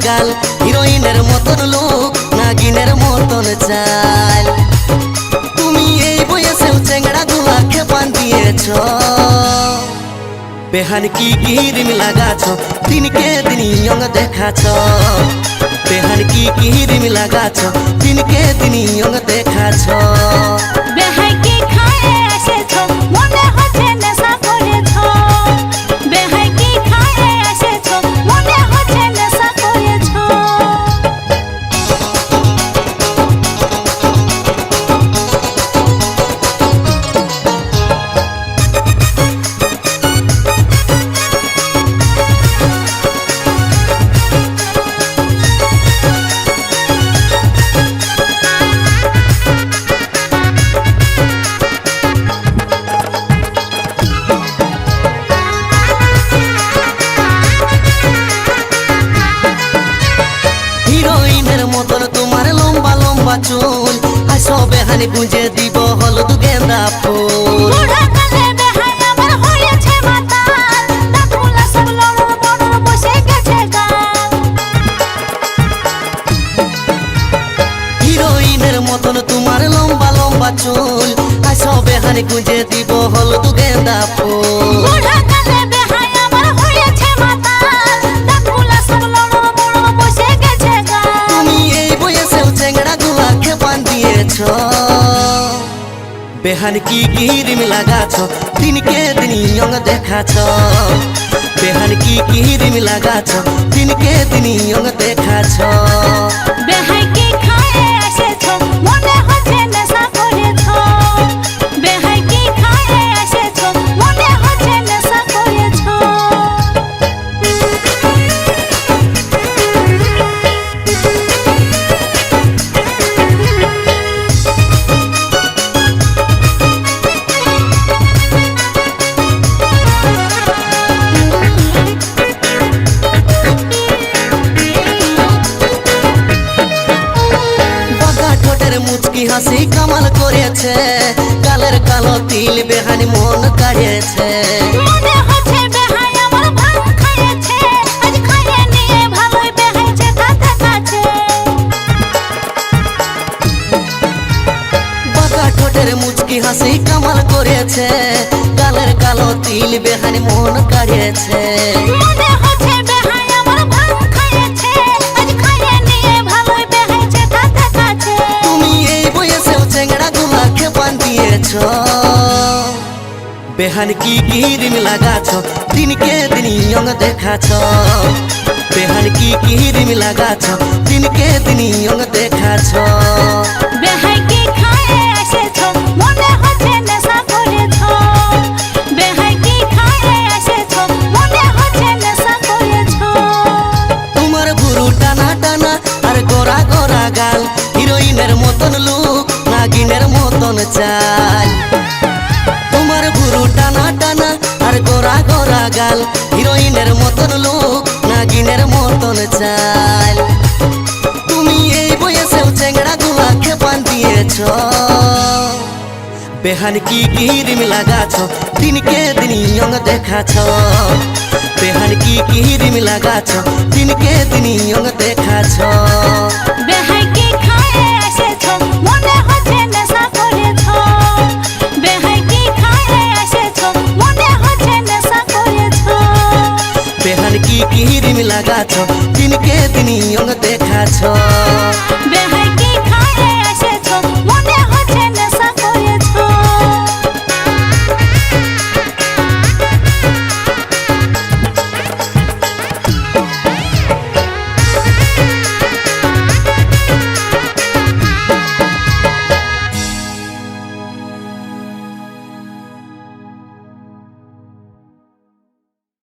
গাল, হিরোইনের মতন লোক, নাগিনের মতন চাল। তুমি এই বয়সেও চেংড়া গুলা খেপান দিয়েছ। বেহান কি ক্রিম লাগাছ, দিনকে দিন ইয়ং দেখাছ। বেহান কি ক্রিম লাগাছ, দিনকে দিন ইয়ং দেখাছ। বেহাই কি খায়ে এসেছ, মনে হচ্ছে নেশা করেছ। বেহাই কি খায়ে এসেছ, মনে হচ্ছে নেশা করেছ। হিরোইনের মতন তোমার লম্বা লম্বা চুল, আসো বেহানি গুঁজে দিব হলুদ গেন্দা ফুল। বুড়া কালে বেহাই আমার হয়েছে মাতাল, দাঁতগুলা সব লড়র বড়র বসে গেছে গাল। হিরোইনের মতন তোমার লম্বা লম্বা চুল, আসো বেহানি গুঁজে দিব হলুদ গেন্দা ফুল। বুড়া কালে বেহাই আমার হয়েছে মাতাল, দাঁতগুলা সব লড়র বড়র বসে গেছে গাল। তুমি এই বয়সেও চেংড়া গুলা খেপান দিয়েছ। বেহান কি ক্রিম লাগাছ, দিনকে দিন ইয়ং দেখাছ। বেহান কি ক্রিম লাগাছ, দিনকে দিন ইয়ং দেখাছ। বেহাই কি খায়ে এসেছ, মনে হচ্ছে নেশা করেছ। বেহাই কি খায়ে এসেছ, মনে হচ্ছে নেশা করেছ। বাঁকা ঠোঁটের মুচকি হাসি কামাল করেছে, গালের কালো তিল বেহানি মন কাড়িয়েছে। মনে হচ্ছে বেহাই আমার ভাং খাইয়েছে, আজ খাইয়ে নিয়ে ভালোই বেহাইছে তাতে কাছে। বাঁকা ঠোঁটের মুচকি হাসি কামাল করেছে, গালের কালো তিল বেহানি মন কাড়িয়েছে। মনে হচ্ছে বেহাই আমার ভাং খাইয়েছে, আজ খাইয়ে নিয়ে ভালোই বেহাইছে তাতে কাছে। তুমি এই বয়সেও চেংড়া গুলা খেপান দিয়েছ। বেহান কি ক্রিম লাগাছ, দিনকে দিন ইয়ং দেখাছ। বেহান কি ক্রিম লাগাছ, দিনকে দিন ইয়ং দেখাছ। বেহাই কি খায়ে এসেছ, মনে হচ্ছে নেশা করেছ। বেহাই কি খায়ে এসেছ, মনে হচ্ছে নেশা করেছ। তোমার ভুরু টানা টানা আর গোরা গোরা গাল, হিরোইনের মতন লুক, নাগিনের মতন চাল। তোমার ভুরু টানা টানা আর গোরা গোরা গাল, হিরোইনের মতন লুক, নাগিনের মতন চাল। তুমি এই বয়সেও চেংড়া গুলা খেপান দিয়েছ। বেহান কি ক্রিম লাগাছ, দিনকে দিন ইয়ং দেখাছ। বেহান কি ক্রিম লাগাছ, দিনকে দিন ইয়ং দেখাছ। বেহাই কি খায়ে এসেছ, মনে হচ্ছে নেশা করেছ। বেহাই কি খায়ে এসেছ, মনে হচ্ছে নেশা করেছ। বেহান কি ক্রিম লাগাছ, দিনকে দিন ইয়ং দেখাছ।